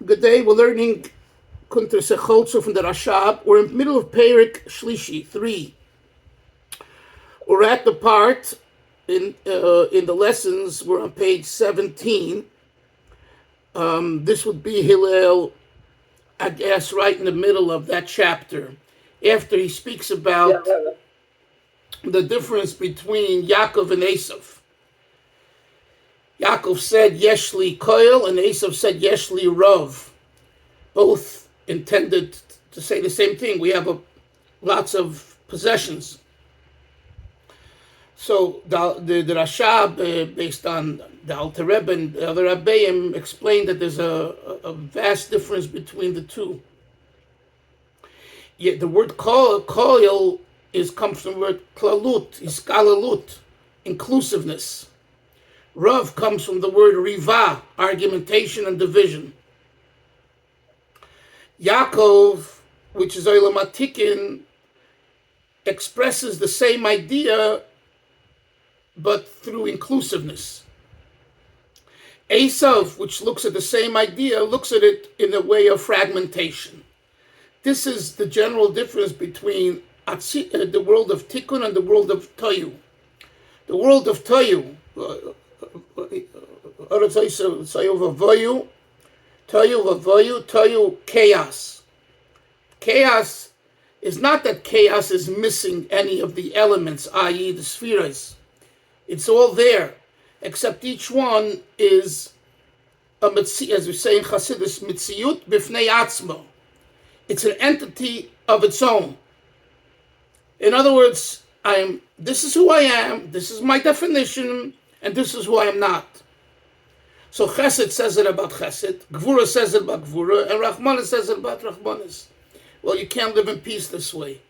Good day. We're learning Hechaltzu from the Rashab. We're in the middle of Perik Shlishi 3. We're at the part in the lessons. We're on page 17. This would be Hillel, I guess, right in the middle of that chapter, after he speaks about the difference between Yaakov and Esav. Yaakov said Yeshli Koil, and Esav said Yeshli Rov. Both intended to say the same thing. We have lots of possessions. So the Rashab, based on the Alter Rebbe and the other Rabbeim, explained that there's a vast difference between the two. Yet the word koil comes from the word klalut, iskalalut, inclusiveness. Rav comes from the word riva, argumentation and division. Yaakov, which is Olam Atikin, expresses the same idea, but through inclusiveness. Esav, which looks at the same idea, looks at it in a way of fragmentation. This is the general difference between the world of Tikkun and the world of Toyu. The world of Toyu, Toyu, chaos. Chaos is not that chaos is missing any of the elements, i.e. the spheres. It's all there, except each one is a mitzi, as we say in Chassidus, mitziyut b'fnei atzmo. It's an entity of its own. In other words, this is who I am, this is my definition, and this is who I am not. So Chesed says it about Chesed, Gvura says it about Gvura, and Rachmanis says it about Rachmanis. Well, you can't live in peace this way.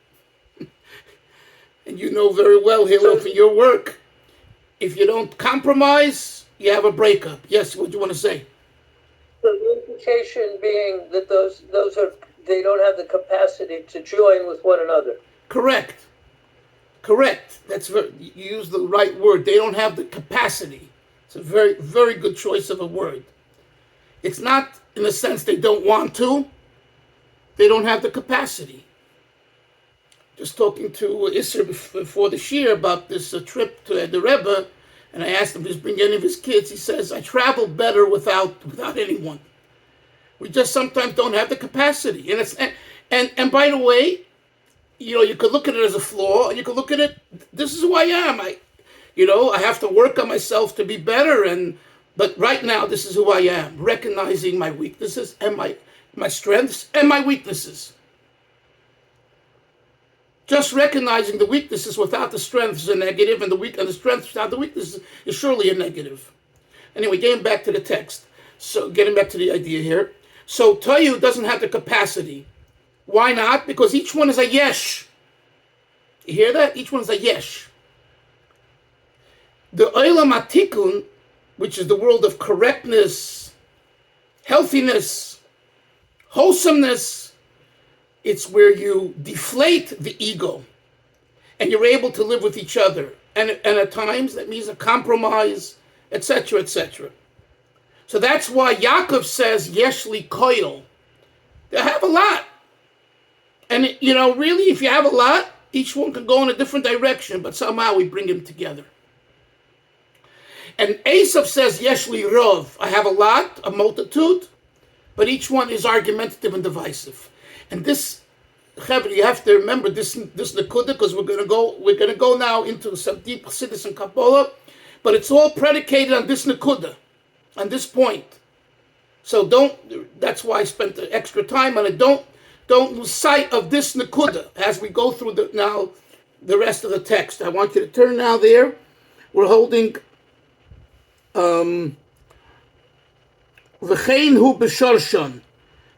And you know very well, Hillel, for your work, if you don't compromise, you have a breakup. Yes, what do you want to say? The implication being that they don't have the capacity to join with one another. Correct. You use the right word. They don't have the capacity. It's a very, very good choice of a word. It's not in the sense they don't want to. They don't have the capacity. Just talking to Isser before the Shir about this trip to the Rebbe, and I asked him if he's bringing any of his kids. He says, I travel better without anyone. We just sometimes don't have the capacity. And by the way, you could look at it as a flaw, and you could look at it, this is who I am. I have to work on myself to be better, but right now, this is who I am, recognizing my weaknesses and my strengths and my weaknesses. Just recognizing the weaknesses without the strengths is a negative, and the strengths without the weaknesses is surely a negative. Anyway, getting back to the text. So getting back to the idea here. So Toyu doesn't have the capacity. Why not? Because each one is a yesh. You hear that? Each one is a yesh. The Olam Atikun, which is the world of correctness, healthiness, wholesomeness, it's where you deflate the ego and you're able to live with each other. And at times that means a compromise, etc., etc. So that's why Yaakov says, Yeshli Koil. They have a lot. And, really, if you have a lot, each one can go in a different direction, but somehow we bring them together. And Esav says, Yeshli Rov. I have a lot, a multitude, but each one is argumentative and divisive. And this, you have to remember this Nakuda, because we're gonna go now into some deep Chassidus and Kabbalah, but it's all predicated on this Nakuda, on this point. So that's why I spent the extra time on it. Don't lose sight of this Nakuda as we go through the rest of the text. I want you to turn now there. We're holding V'chein hu b'shorshan.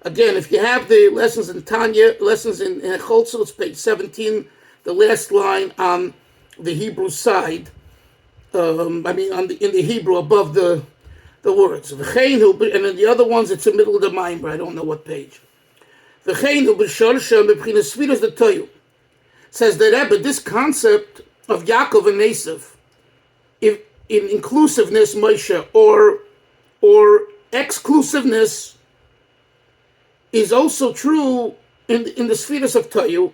Again, if you have the lessons in Hechaltzu, it's page 17, the last line on the Hebrew side. In the Hebrew above the words. V'chein hu, and in the other ones, it's in the middle of the Maimer. I don't know what page. V'chein hu b'shorshan b'pchinas sfiras the Toyu. Says the Rebbe, this concept of Yaakov and Esav, in inclusiveness, Moshe, or exclusiveness, is also true in the spheres of Toyu.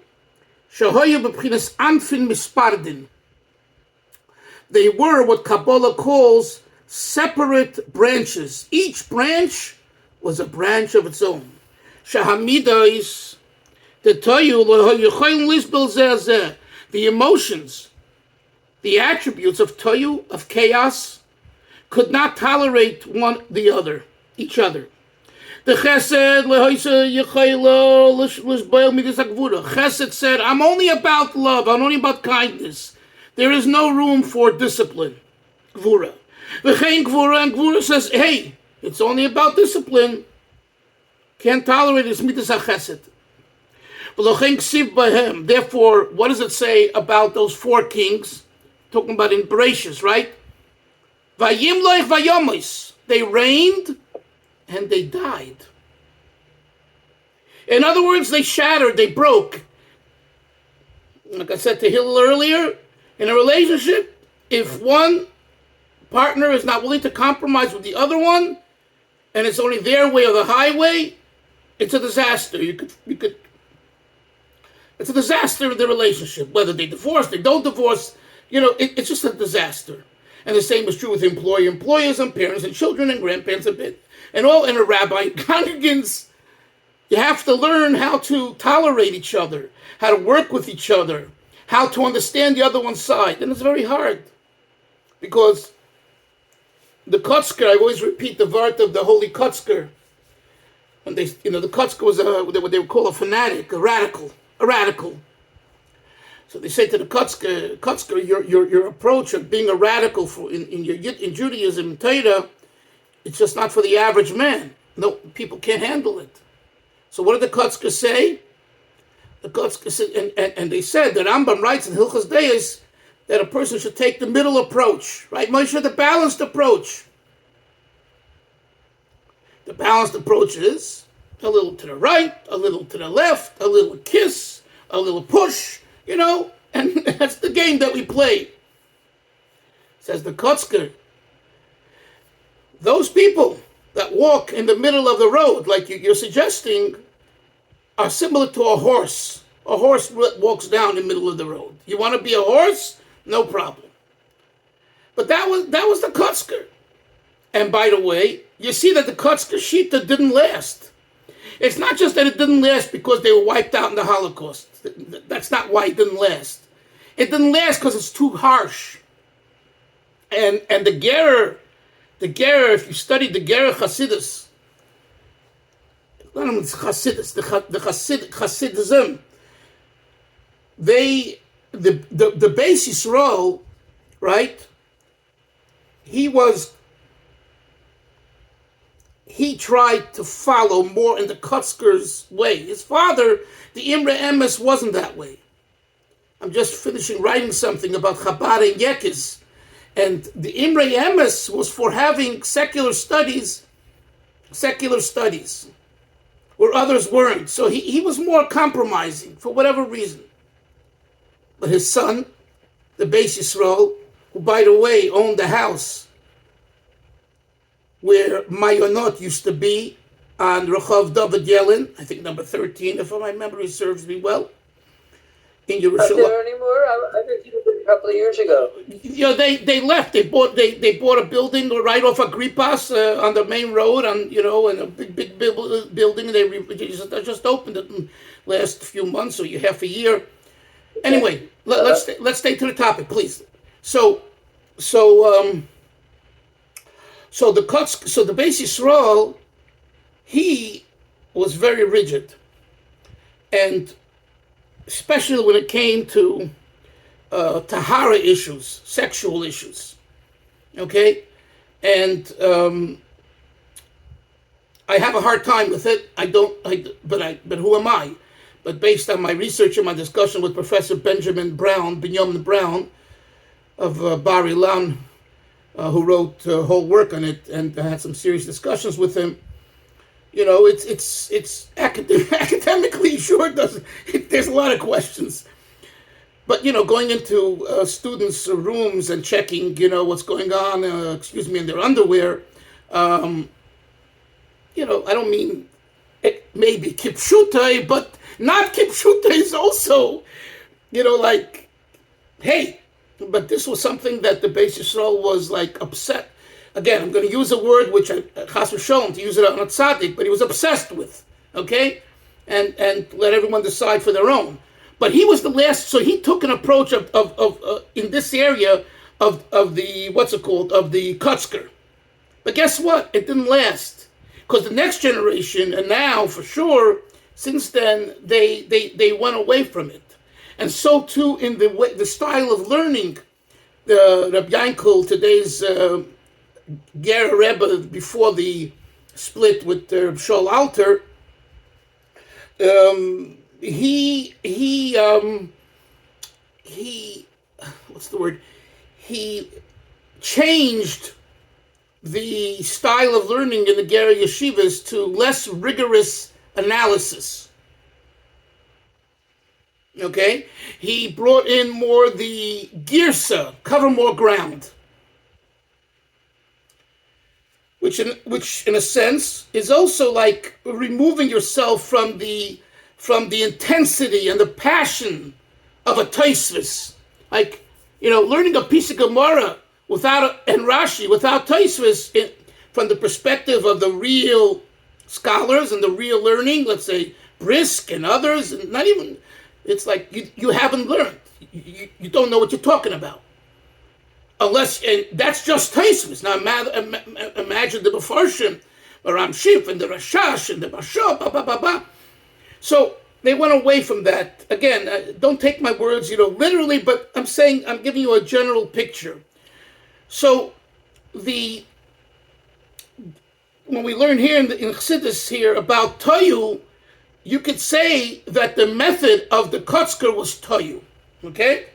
Shahoyu b'pchinas anfin mispardin. They were what Kabbalah calls separate branches. Each branch was a branch of its own. Shahamidas, the Toyu, the emotions, the attributes of Toyu, of chaos, could not tolerate each other. The Chesed, Chesed said, I'm only about love, I'm only about kindness. There is no room for discipline. Gvura. And Gvura says, hey, it's only about discipline. Can't tolerate this midas chesed. Therefore, what does it say about those four kings? Talking about in Bereshis, right? They reigned and they died. In other words, they shattered, they broke. Like I said to Hillel earlier, in a relationship, if one partner is not willing to compromise with the other one, and it's only their way or the highway, it's a disaster. It's a disaster in the relationship. Whether they divorce, they don't divorce, it's just a disaster. And the same is true with employers and parents and children and grandparents and a rabbi and congregants. You have to learn how to tolerate each other, how to work with each other, how to understand the other one's side. And it's very hard because the Kotzk, I always repeat the word of the holy Kotzk. And the Kotzk was what they would call a fanatic, a radical. So they say to the Kotzk, your approach of being a radical in Judaism and Torah, it's just not for the average man. No, people can't handle it. So what did the Kotzk say? The Kotzk said, and they said that Rambam writes in Hilchos Deis that a person should take the middle approach, right? Moshe, the balanced approach. The balanced approach is a little to the right, a little to the left, a little kiss, a little push, and that's the game that we play. Says the Kotzker, those people that walk in the middle of the road, like you're suggesting, are similar to a horse. A horse walks down the middle of the road. You want to be a horse? No problem. But that was the Kotzker. And by the way, you see that the Kotzker Shita didn't last. It's not just that it didn't last because they were wiped out in the Holocaust. That's not why it didn't last. It didn't last because it's too harsh. And the Gerer, if you study the Gerer Hasidus, not only Hasidus, the Hasidism, the Beis Yisrael, right? He tried to follow more in the Kotzker's way. His father, the Imre Emes, wasn't that way. I'm just finishing writing something about Chabad and Yekes. And the Imre Emes was for having secular studies, where others weren't. So he was more compromising for whatever reason. But his son, the Beis Yisrael, who, by the way, owned the house where Mayonot used to be on Rehov David Yelin, I think number 13, if my memory serves me well, in Yerushalayim. Not there anymore? I visited it a couple of years ago. They left. They bought a building right off of Gripas on the main road, and a big building. They just opened it in the last few months or half a year. Anyway, let's stay to the topic, please. So the Kotzk, so the Beis Yisrael, he was very rigid, and especially when it came to tahara issues, sexual issues. Okay, and I have a hard time with it. But who am I? But based on my research and my discussion with Professor Benjamin Brown of Bar Ilan, who wrote a whole work on it, and I had some serious discussions with him. It's academically sure doesn't. There's a lot of questions, but going into students' rooms and checking, what's going on, in their underwear. I don't mean maybe kipshutai, but not kipshutai is also, like, hey, but this was something that the Beis Yisrael was like upset. Again, I'm going to use a word which I chas v'sholom to use it on a tzaddik, but he was obsessed with, okay? And let everyone decide for their own. But he was the last, so he took an approach of in this area of the, of the Kotzk. But guess what? It didn't last. Because the next generation, and now for sure, since then, they went away from it. And so too in the style of learning. Rabbi Yankel, today's Ger Rebbe, before the split with Shaul Alter, he what's the word? He changed the style of learning in the Ger yeshivas to less rigorous analysis. Okay? He brought in more the girsa, cover more ground. Which in a sense is also like removing yourself from the intensity and the passion of a Tosfos. Like, learning a piece of Gemara and Rashi without Tosfos, from the perspective of the real scholars and the real learning, let's say Brisk and others, and not even, it's like you haven't learned. You don't know what you're talking about. Unless, and that's just Tosfos. Now imagine the Mefarshim, the Ramshif and the Rashash and the Bashar, So they went away from that. Again, don't take my words, literally, but I'm giving you a general picture. So when we learn here in Chassidus here about Toyu, you could say that the method of the Kotzk was Toyu. Okay?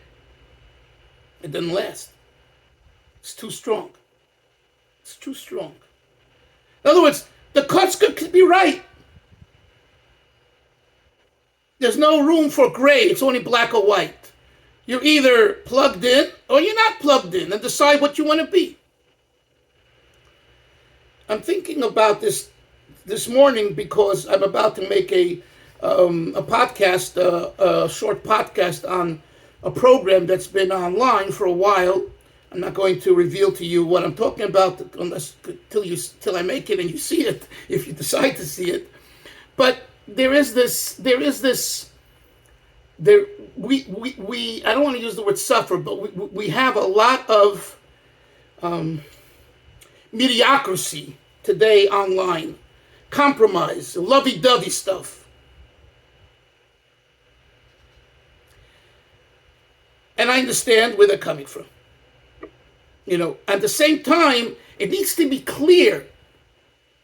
It didn't last. It's too strong. It's too strong. In other words, the Kotzk could be right. There's no room for gray. It's only black or white. You're either plugged in or you're not plugged in, and decide what you want to be. I'm thinking about this morning because I'm about to make a podcast, a short podcast on a program that's been online for a while. I'm not going to reveal to you what I'm talking about unless till I make it and you see it, if you decide to see it. But we I don't want to use the word suffer, but we have a lot of mediocrity today online, compromise, lovey-dovey stuff. And I understand where they're coming from. At the same time, it needs to be clear.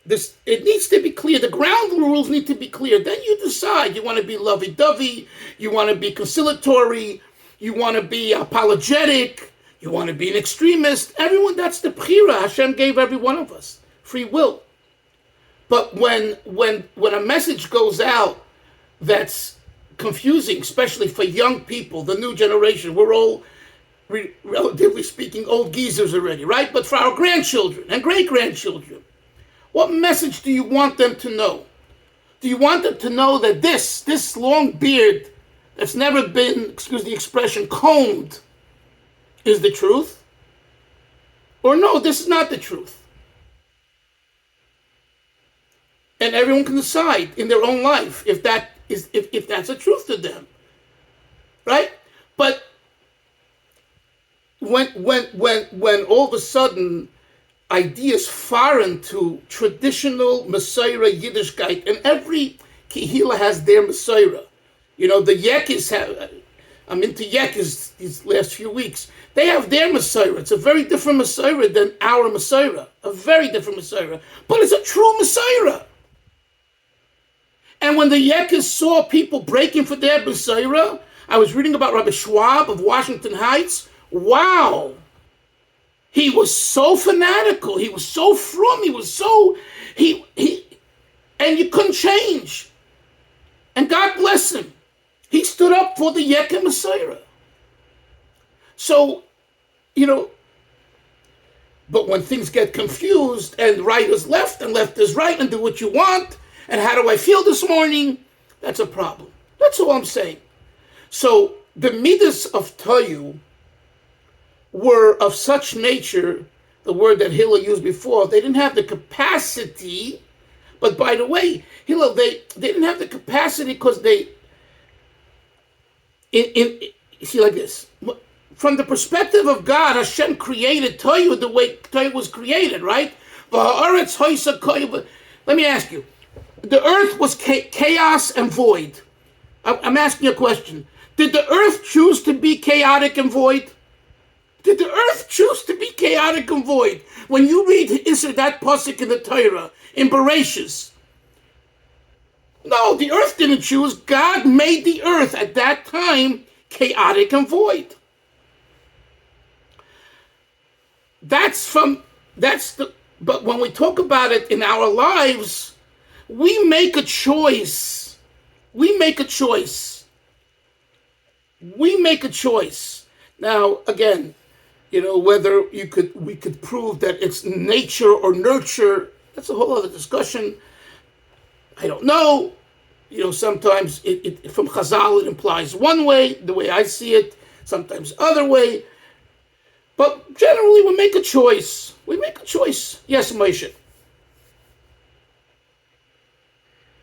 It needs to be clear. The ground rules need to be clear. Then you decide. You want to be lovey-dovey. You want to be conciliatory. You want to be apologetic. You want to be an extremist. Everyone, that's the bchira Hashem gave every one of us. Free will. But when a message goes out that's confusing, especially for young people, the new generation, we're all, relatively speaking, old geezers already, right? But for our grandchildren and great-grandchildren, what message do you want them to know? Do you want them to know that this long beard that's never been, excuse the expression, combed is the truth? Or no, this is not the truth? And everyone can decide in their own life if that's a truth to them, right? But when all of a sudden ideas foreign to traditional Messiah Yiddishkeit, and every Kehila has their Messiah. The Yekis I'm into Yekis these last few weeks. They have their Messiah. It's a very different Messiah than our Messiah. A very different Messiah. But it's a true Messiah. And when the Yekis saw people breaking for their Messiah, I was reading about Rabbi Schwab of Washington Heights. Wow. He was so fanatical. He was so frum. He was so, and you couldn't change. And God bless him. He stood up for the Yekka Messiah. So, but when things get confused and right is left and left is right and do what you want, And how do I feel this morning? That's a problem. That's all I'm saying. So the midas of Toyu were of such nature, the word that Hillel used before, they didn't have the capacity. But by the way, Hillel, they didn't have the capacity because they, see, like this. From the perspective of God, Hashem created Toyu the way Toyu was created, right? Let me ask you. The earth was chaos and void. I'm asking you a question. Did the earth choose to be chaotic and void? Did the earth choose to be chaotic and void? When you read that pasuk in the Torah, in Bereshis, no, the earth didn't choose. God made the earth at that time chaotic and void. But when we talk about it in our lives, we make a choice. We make a choice. Now, again, whether we could prove that it's nature or nurture, that's a whole other discussion. I don't know. Sometimes it from Chazal it implies one way, the way I see it, sometimes other way. But generally we make a choice. Yes, Moshe.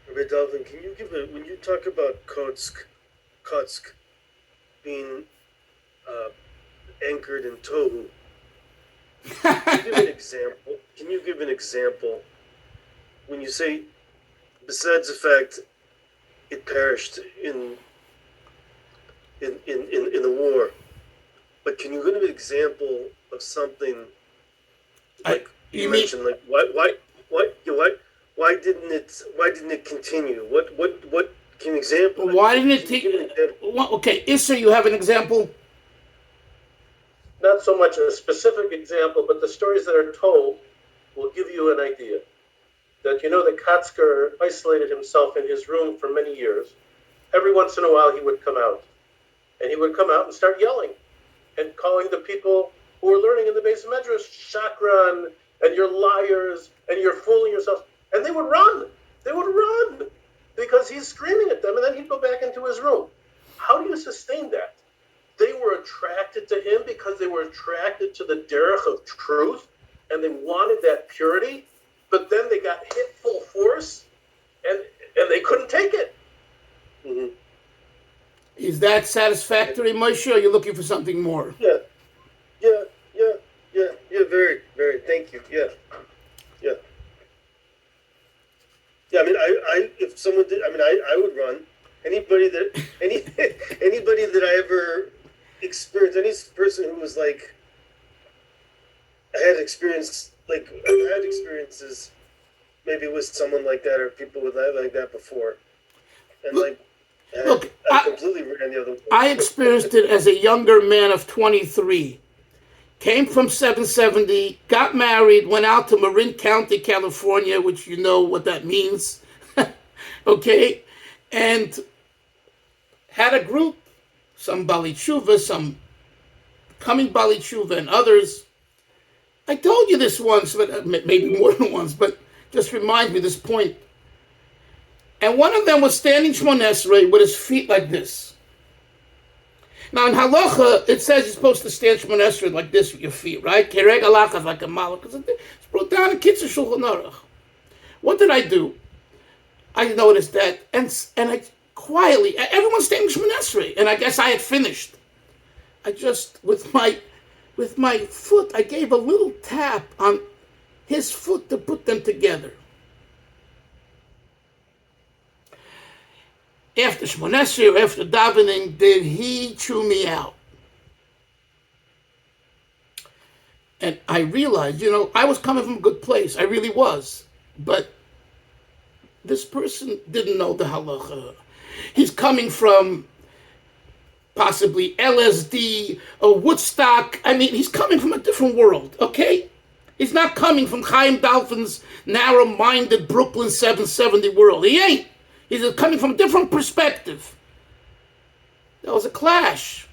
Rabbi Dalfin, can you when you talk about Kotzk being anchored in Tohu, can you give an example when you say, besides the fact it perished in the war, but can you give an example of something like you mentioned, like why didn't it continue? What can you example? Why didn't it take? Okay, Issa, you have an example? Not so much a specific example, but the stories that are told will give you an idea. That that Kotzk isolated himself in his room for many years. Every once in a while he would come out. And he would come out and start yelling and calling the people who were learning in the base of Medrash, Shakran, and you're liars, and you're fooling yourselves. And they would run. Because he's screaming at them, and then he'd go back into his room. How do you sustain that? They were attracted to him because they were attracted to the derech of truth, and they wanted that purity, but then they got hit full force, and they couldn't take it. Mm-hmm. Is that satisfactory, Moshe, or are you looking for something more? Yeah, very, very, thank you, yeah. I mean, if someone did, I would run. Anybody that I ever experienced, any person who was like, I've had experiences maybe with someone like that or people with that like that before, and I completely ran the other way. I experienced it as a younger man of 23. Came from 770, got married, went out to Marin County, California, which you know what that means, okay, and had a group, some Bali Tshuva, some coming Bali Tshuva, and others. I told you this once, but maybe more than once, but just remind me this point. And one of them was standing Shmoneh Esrei with his feet like this. Now in halacha, it says you're supposed to stand Shmoneh Esrei like this with your feet, right? Kereg halacha is like a malach. It's brought down in Kitzur Shulchan Aruch. What did I do? I noticed that, and I quietly, everyone's standing Shmoneh Esrei, and I guess I had finished. I just, with my foot, I gave a little tap on his foot to put them together. After Shmoneh Esrei or after davening, did he chew me out? And I realized, I was coming from a good place. I really was. But this person didn't know the halacha. He's coming from possibly LSD or Woodstock. He's coming from a different world, okay? He's not coming from Chaim Dalfin's narrow-minded Brooklyn 770 world. He ain't. He's coming from a different perspective. That was a clash.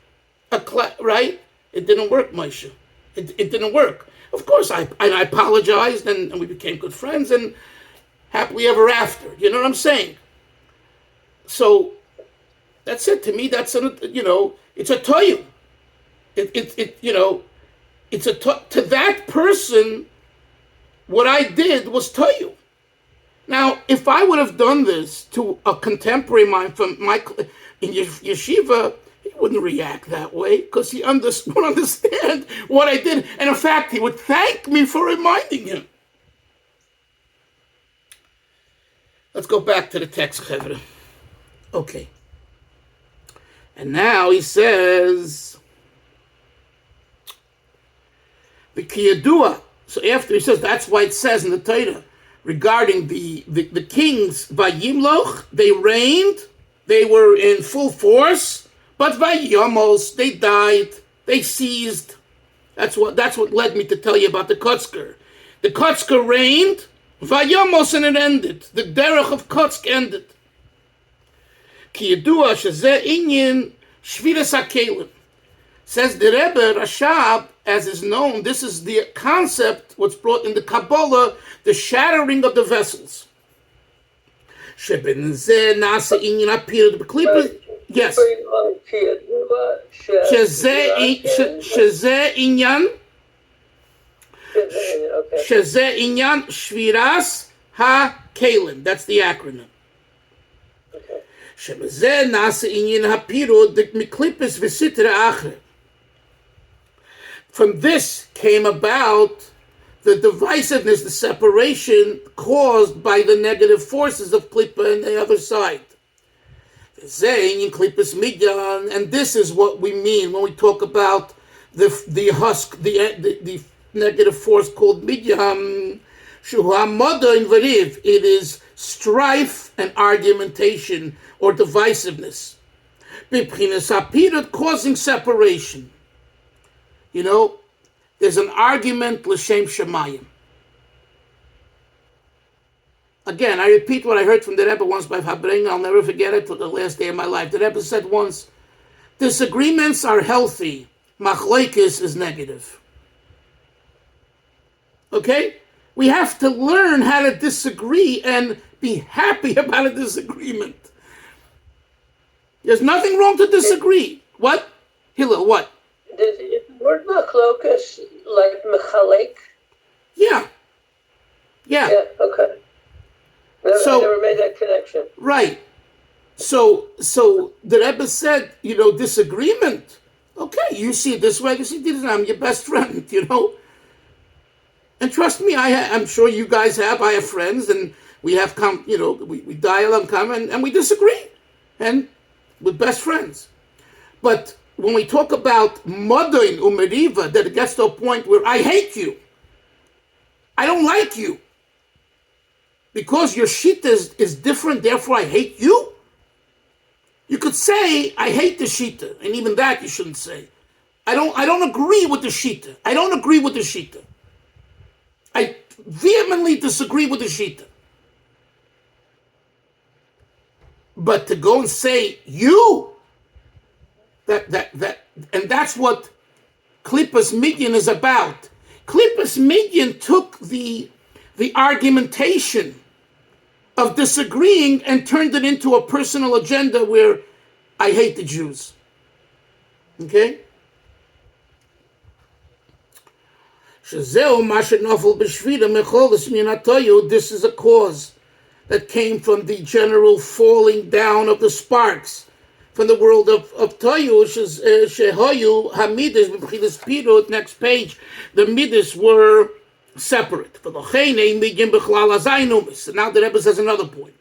Right? It didn't work, Moshe. It didn't work. Of course, I apologized, and we became good friends, and happily ever after. You know what I'm saying? So that's it. To me, that's it's a toyu. It's to that person. What I did was toyu. Now, if I would have done this to a contemporary of mine from in yeshiva, he wouldn't react that way because he would understand what I did. And in fact, he would thank me for reminding him. Let's go back to the text, Chevra. Okay. And now he says, the kiyadua. So after he says, that's why it says in the Torah, regarding the kings, Vayimloch, they reigned, they were in full force, but Vayamos, they died, they seized. That's what led me to tell you about the Kotzk. The Kotzk reigned, Vayamos, and it ended. The derech of Kotzk ended. Ki yedua shezeh inyan shviras hakelim. Says the Rebbe Rashab, as is known, this is the concept, what's brought in the Kabbalah, the shattering of the vessels. Yes. Shezeh inyan shviras ha-kelim. That's the acronym. Shebezeh nasa inyan hapirud miklipis v'sitra achre. From this came about the divisiveness, the separation caused by the negative forces of Klippa and the other side. And this is what we mean when we talk about the husk, the negative force called Midyan. It is strife and argumentation or divisiveness. Causing separation. You know, there's an argument l'shem shemayim. Again, I repeat what I heard from the Rebbe once by Fabring. I'll never forget it till the last day of my life. The Rebbe said once, disagreements are healthy. Machlokes is negative. Okay? We have to learn how to disagree and be happy about a disagreement. There's nothing wrong to disagree. What? Hillel, what? Is the word machlokas like mechalek? Yeah. Yeah, okay. I never made that connection. Right. So the Rebbe said, disagreement. Okay, you see it this way, you see it this way. I'm your best friend, And trust me, I'm sure you guys have. I have friends, and we have we dialogue, and we disagree, and we're best friends. But when we talk about Modin Umeriva, that it gets to a point where I hate you, I don't like you, because your shita is different, therefore I hate you. You could say, I hate the shita, and even that you shouldn't say. I don't agree with the shita. I don't agree with the shita. I vehemently disagree with the shita. But to go and say, you, and that's what Klippas Midyan is about. Klippas Midyan took the argumentation of disagreeing and turned it into a personal agenda where I hate the Jews. Okay? This is a cause that came from the general falling down of the sparks from the world of Toyu, Shehoyu, Hamidas, Pirut, next page, the Midas were separate. So now the Rebbe says another point.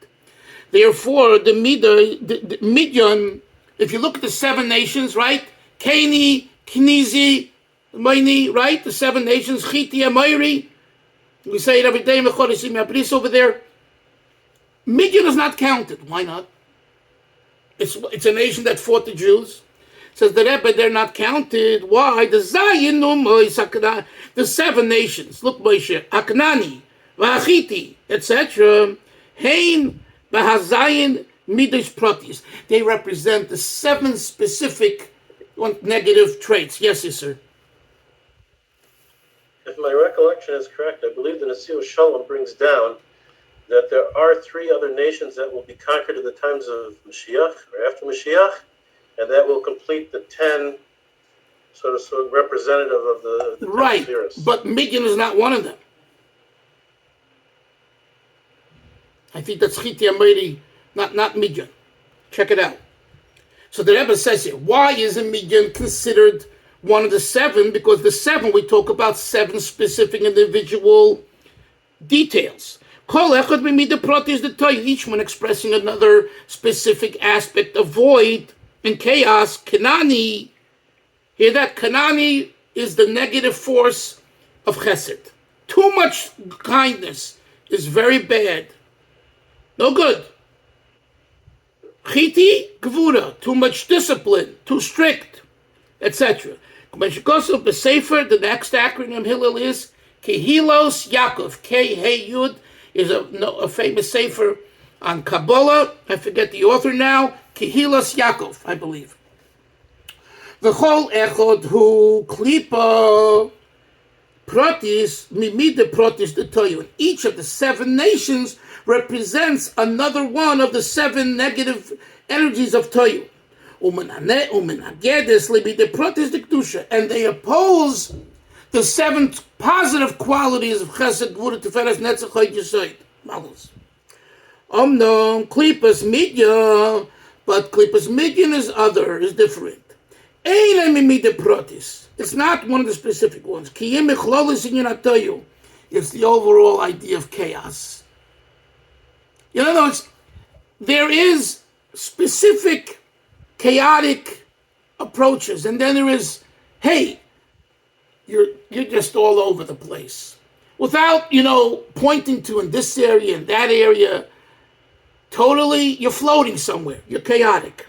Therefore, the Midyan, if you look at the 7 nations, right? Keni, Knizi, Maini, right? The 7 nations, Chiti, Amayri. We say it every day, over there. Midyan is not counted. Why not? It's a nation that fought the Jews. Says the Rebbe, they're not counted. Why? The 7 nations. Look, Moshe, Aknani, Vachiti, etc. Hein, Bahazayin, Midish Pratis. They represent the 7 specific negative traits. Yes, sir. If my recollection is correct, I believe the Nasiu Shalom brings down that there are 3 other nations that will be conquered in the times of Mashiach, or after Mashiach, and that will complete the 10 sort of representative of the 10 Right, spheres. but Midyan is not one of them. I think that's Chiti Ameri, not Midyan. Check it out. So the Rebbe says here, why isn't Midyan considered one of the 7? Because the 7, we talk about 7 specific individual details. Each one expressing another specific aspect of void and chaos. Kanani, hear that? Kanani is the negative force of chesed. Too much kindness is very bad. No good. Chiti, gvura, too much discipline, too strict, etc. The next acronym Hillel is Kehilos Yaakov. K-Hey-Yud is a famous sefer on Kabbalah. I forget the author now. Kehilos Yaakov, I believe. V'chol echod hu klipa protis mimide protis detoyu. Each of the 7 nations represents another one of the 7 negative energies of Toyu. And they oppose the 7 positive qualities of Chesed, Gvura, Tiferes, Netzach, Chayt, Yesod. Malus. Klipas Midyan, but Klipas Midyan is different. It's not one of the specific ones. It's the overall idea of chaos. In other words, there is specific chaotic approaches, and then there is, hey, you're just all over the place. Without, pointing to in this area and that area, totally, you're floating somewhere. You're chaotic.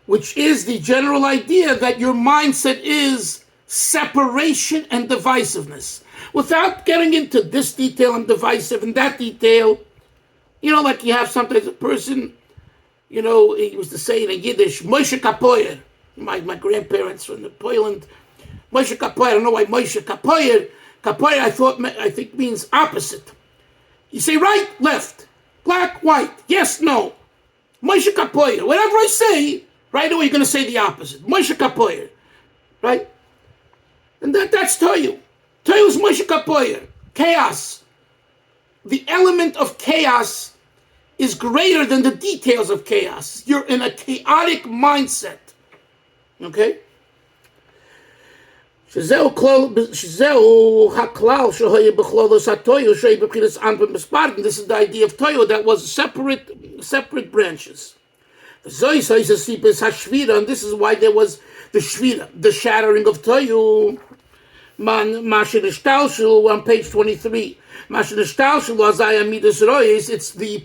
Which is the general idea that your mindset is separation and divisiveness. Without getting into this detail and divisive and that detail, like you have sometimes a person, he used to say in Yiddish, Moshe Kapoyer. My grandparents from Poland, Moshe Kapoyer. I don't know why Moshe Kapoyer. Kapoyer, I think means opposite. You say right, left, black, white, yes, no. Moshe Kapoyer. Whatever I say, right away you're going to say the opposite. Moshe Kapoyer, right? And that's Toyu. Toyu is Moshe Kapoyer. Chaos. The element of chaos is greater than the details of chaos. You're in a chaotic mindset. Okay? This is the idea of Toyu that was separate branches. And this is why there was the Shvira, the shattering of Toyu. On page 23. It's the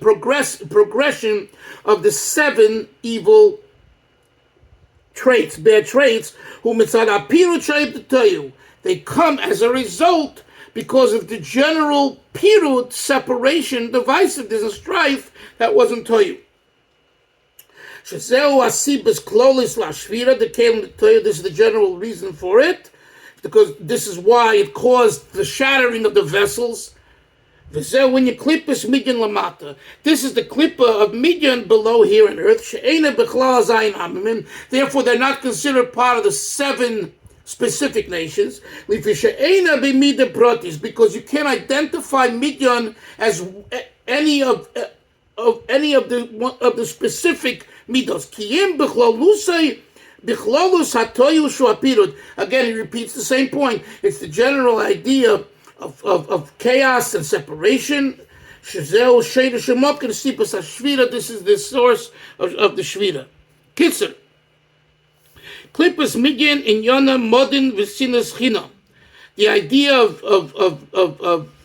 progression of the 7 evil traits, bad traits, they come as a result because of the general pirut, separation, divisiveness, and strife that wasn't Toyu. This is the general reason for it, because this is why it caused the shattering of the vessels. When you klippus Midyan lamata, this is the klippa of Midyan below here on earth. Therefore, they're not considered part of the 7 specific nations. Because you can't identify Midyan as any of the specific midos. Again, he repeats the same point. It's the general idea of chaos and separation. This is the source of the Shvira. Kitzer. Klippus Midyan in Yona Modin V'Sinas Chinam. The idea of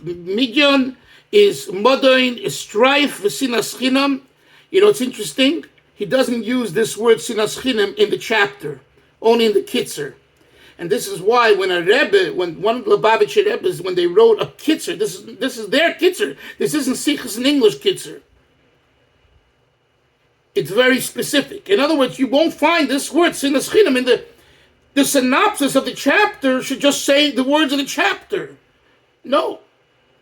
Midyan is modern, is strife, V'Sinas Chinam. It's interesting. He doesn't use this word Sinas Chinam in the chapter, only in the Kitzer. And this is why when one of the Lubavitcher Rebbes, when they wrote a Kitzer, this is their Kitzer. This isn't Sichas in English Kitzer. It's very specific. In other words, you won't find this word Sinas Chinam in the synopsis of the chapter should just say the words of the chapter. No.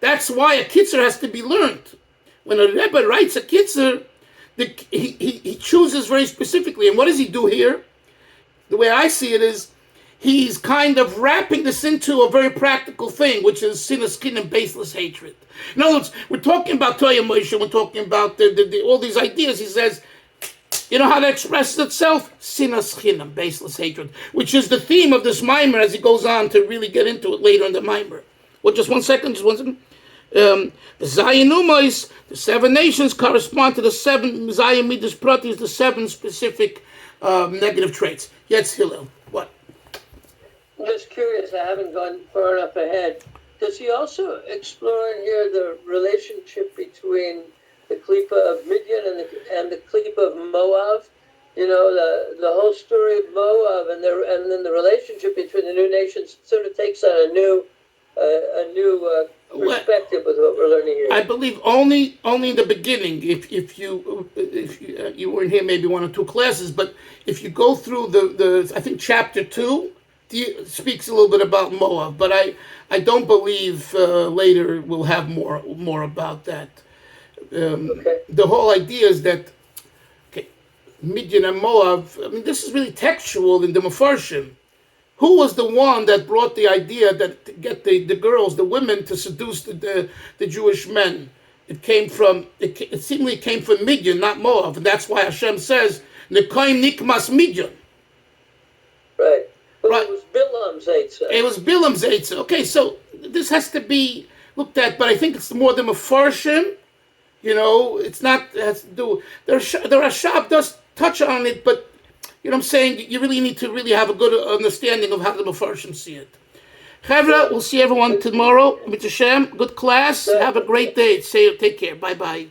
That's why a kitzur has to be learned. When a Rebbe writes a kitzur, he chooses very specifically. And what does he do here? The way I see it is, he's kind of wrapping this into a very practical thing, which is sinas and baseless hatred. In other words, we're talking about Toya Moshe, we're talking about all these ideas. He says, you know how that expresses itself? Sinas chinam, baseless hatred, which is the theme of this mimer as he goes on to really get into it later in the mimer. Well, just one second. The Zayin Umois, the 7 nations, correspond to the 7 Zayin Midas Pratis, the 7 specific negative traits. Yes, Hillel. What? I'm just curious, I haven't gone far enough ahead. Does he also explore in here the relationship between the Klipa of Midyan and the Klipa of Moab? You know, the whole story of Moab and then the relationship between the new nations sort of takes on a new perspective with what we're learning here. I believe only in the beginning. If you weren't here, maybe 1 or 2 classes, but if you go through the I think chapter 2 speaks a little bit about Moab, but I don't believe later we'll have more about that. Okay. The whole idea is that Midyan and Moab. I mean, this is really textual in the Mefarshim. Who was the one that brought the idea that to get the girls, the women, to seduce the Jewish men? It seemingly came from Midyan, not Moab, and that's why Hashem says, "Nekoim nikmas Midyan." Right. But Right. it was Bilam's Eitzah. It was Bilam's Eitzah. Okay, so this has to be looked at, but I think it's more the Mefarshim. You know, it's not it has to do. The Rashab does touch on it, but. You know what I'm saying? You really need to really have a good understanding of how the Mefarshim see it. Chavra, we'll see everyone tomorrow. Mitzvah Shem, good class. Have a great day. Take care. Bye-bye.